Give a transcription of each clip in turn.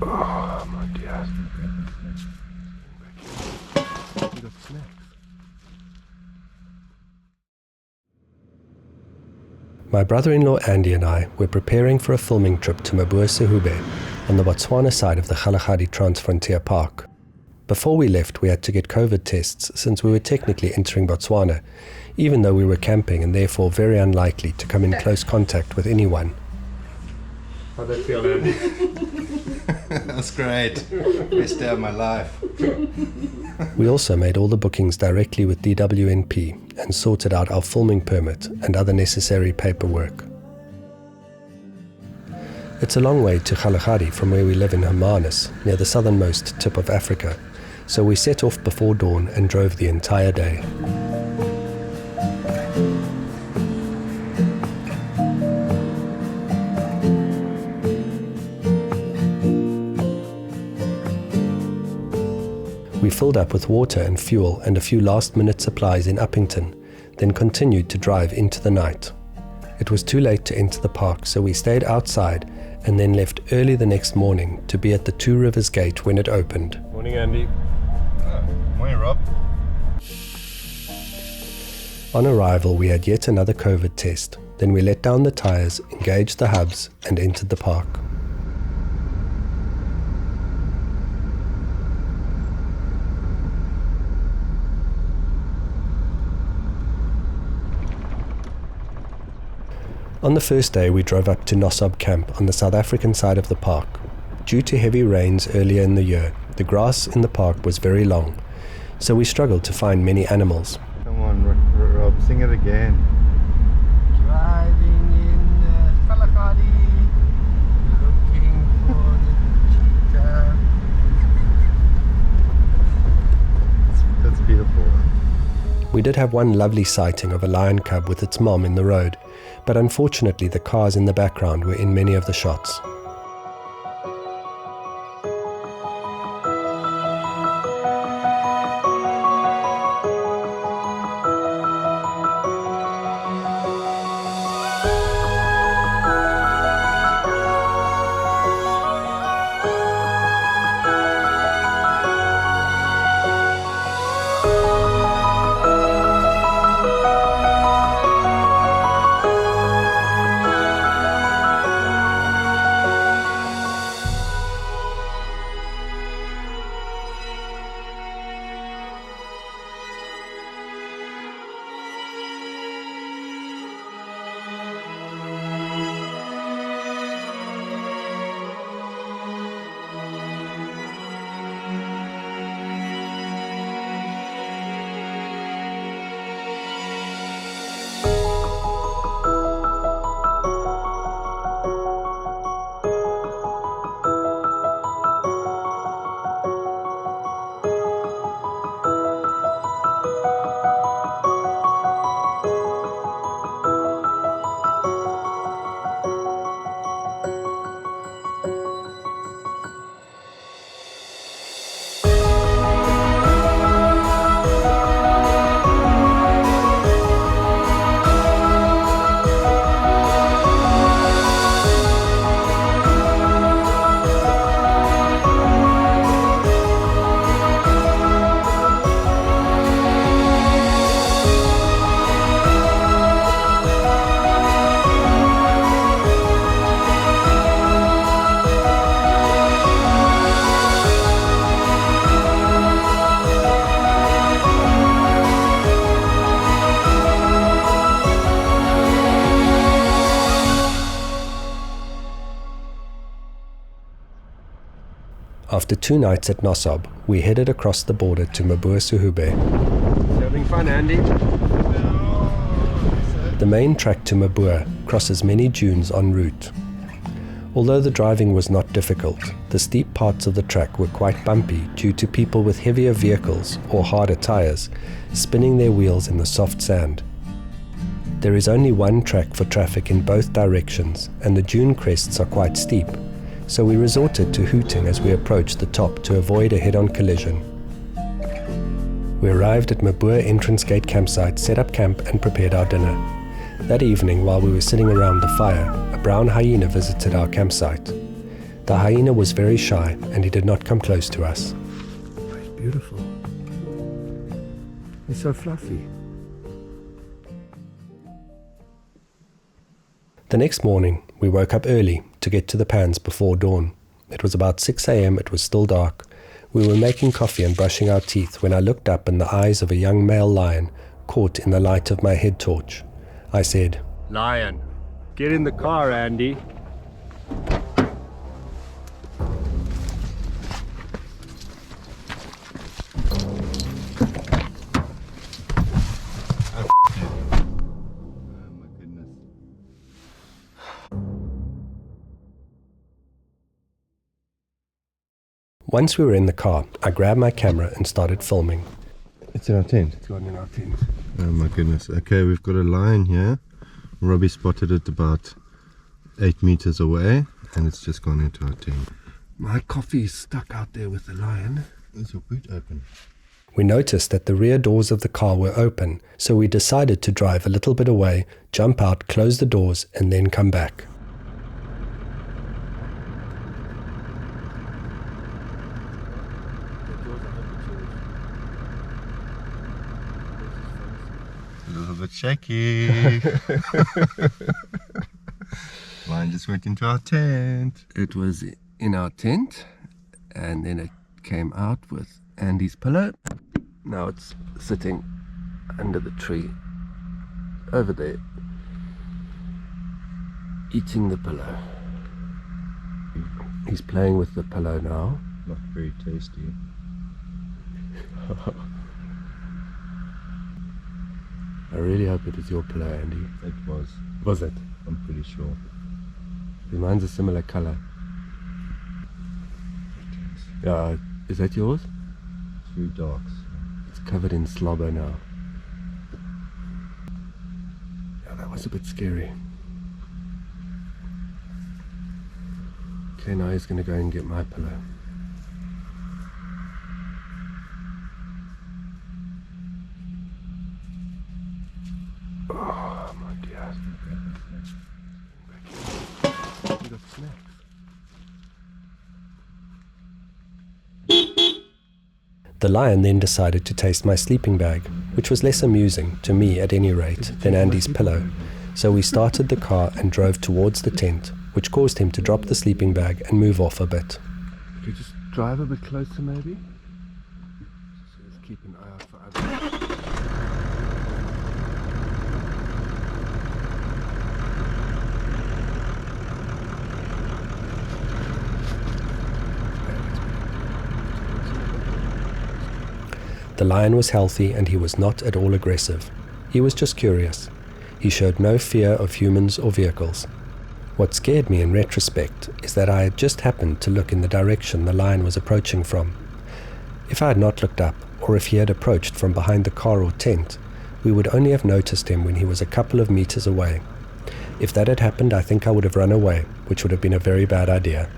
Oh my dear. We got snacks. My brother-in-law Andy and I were preparing for a filming trip to Mabuasehube on the Botswana side of the Kgalagadi Transfrontier Park. Before we left, we had to get COVID tests since we were technically entering Botswana, even though we were camping and therefore very unlikely to come in close contact with anyone. How'd that feel, Andy? That's great. Best day of my life. We also made all the bookings directly with DWNP and sorted out our filming permit and other necessary paperwork. It's a long way to Kgalagadi from where we live in Hermanus, near the southernmost tip of Africa, so we set off before dawn and drove the entire day. We filled up with water and fuel and a few last-minute supplies in Uppington, then continued to drive into the night. It was too late to enter the park, so we stayed outside and then left early the next morning to be at the Two Rivers Gate when it opened. Morning, Andy. Morning, Rob. On arrival, we had yet another COVID test. Then we let down the tires, engaged the hubs, and entered the park. On the first day, we drove up to Nossob Camp on the South African side of the park. Due to heavy rains earlier in the year, the grass in the park was very long, so we struggled to find many animals. Come on, Rob, sing it again. Driving in Kgalagadi, looking for the cheetah. That's beautiful. We did have one lovely sighting of a lion cub with its mom in the road, but unfortunately the cars in the background were in many of the shots. After 2 nights at Nossob, we headed across the border to Mabuasehube. Having fun, Andy? The main track to Mabua crosses many dunes en route. Although the driving was not difficult, the steep parts of the track were quite bumpy due to people with heavier vehicles or harder tires spinning their wheels in the soft sand. There is only one track for traffic in both directions, and the dune crests are quite steep, so we resorted to hooting as we approached the top to avoid a head-on collision. We arrived at Mabua entrance gate campsite, set up camp and prepared our dinner. That evening, while we were sitting around the fire, a brown hyena visited our campsite. The hyena was very shy and he did not come close to us. Oh, he's beautiful. He's so fluffy. The next morning, we woke up early to get to the pans before dawn. It was about 6 a.m. It was still dark. We were making coffee and brushing our teeth when I looked up and the eyes of a young male lion caught in the light of my head torch. I said, Lion, get in the car, Andy. Once we were in the car, I grabbed my camera and started filming. It's in our tent. It's gone in our tent. Oh my goodness. Okay, we've got a lion here. Robbie spotted it about 8 meters away and it's just gone into our tent. My coffee is stuck out there with the lion. Is your boot open? We noticed that the rear doors of the car were open, so we decided to drive a little bit away, jump out, close the doors, and then come back. A little bit shaky. Lion just went into our tent. It was in our tent, and then it came out with Andy's pillow. Now it's sitting under the tree over there, eating the pillow. He's playing with the pillow now. Not very tasty. I really hope it is your pillow, Andy. It was. Was it? I'm pretty sure. Mine's a similar color. Yeah, is that yours? Two dogs. It's covered in slobber now. Yeah, that was a bit scary. Okay, now he's going to go and get my pillow. Oh my dear. We got snacks. The lion then decided to taste my sleeping bag, which was less amusing, to me at any rate, than Andy's pillow. So we started the car and drove towards the tent, which caused him to drop the sleeping bag and move off a bit. Could you just drive a bit closer maybe? Just keep an eye out for others. The lion was healthy and he was not at all aggressive. He was just curious. He showed no fear of humans or vehicles. What scared me in retrospect is that I had just happened to look in the direction the lion was approaching from. If I had not looked up, or if he had approached from behind the car or tent, we would only have noticed him when he was a couple of meters away. If that had happened, I think I would have run away, which would have been a very bad idea.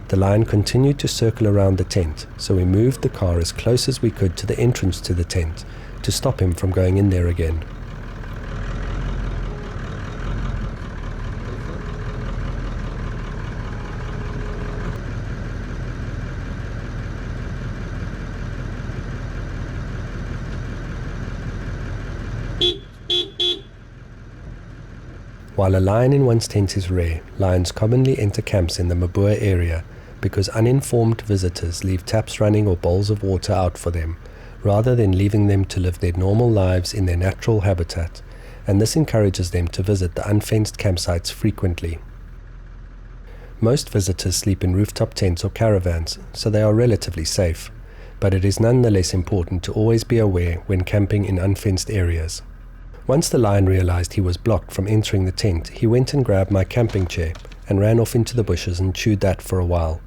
The lion continued to circle around the tent, so we moved the car as close as we could to the entrance to the tent to stop him from going in there again. While a lion in one's tent is rare, lions commonly enter camps in the Mabua area because uninformed visitors leave taps running or bowls of water out for them, rather than leaving them to live their normal lives in their natural habitat, and this encourages them to visit the unfenced campsites frequently. Most visitors sleep in rooftop tents or caravans, so they are relatively safe, but it is nonetheless important to always be aware when camping in unfenced areas. Once the lion realized he was blocked from entering the tent, he went and grabbed my camping chair and ran off into the bushes and chewed that for a while.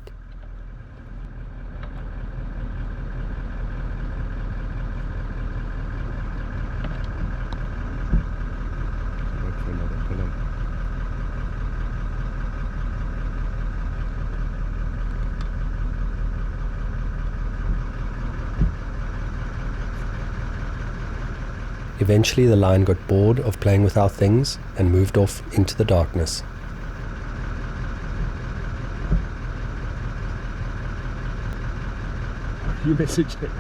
Eventually the lion got bored of playing with our things and moved off into the darkness. You message it.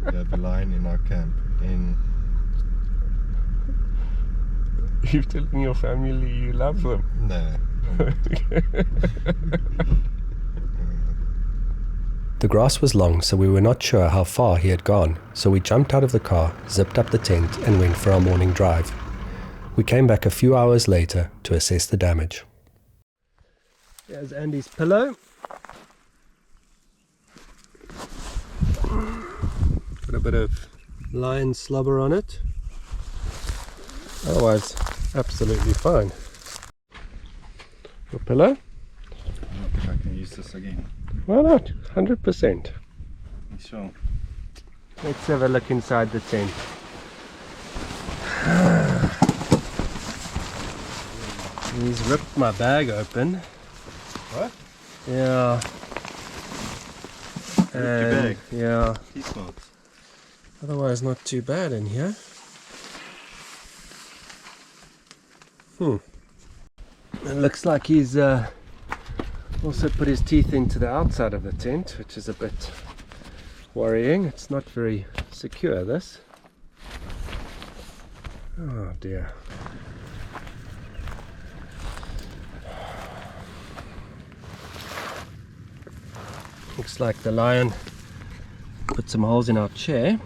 We have a lion in our camp. You're telling your family you love them. No. The grass was long, so we were not sure how far he had gone, so we jumped out of the car, zipped up the tent and went for our morning drive. We came back a few hours later to assess the damage. Here's Andy's pillow. Got a bit of lion slobber on it. Otherwise, absolutely fine. Your pillow? If I can use this again. Why not? 100%. Sure. Let's have a look inside the tent. He's ripped my bag open. What? Yeah. Ripped your bag? Yeah. Teeth marks. Otherwise not too bad in here. It looks like he's also put his teeth into the outside of the tent, which is a bit worrying. It's not very secure, this. Oh dear. Looks like the lion put some holes in our chair.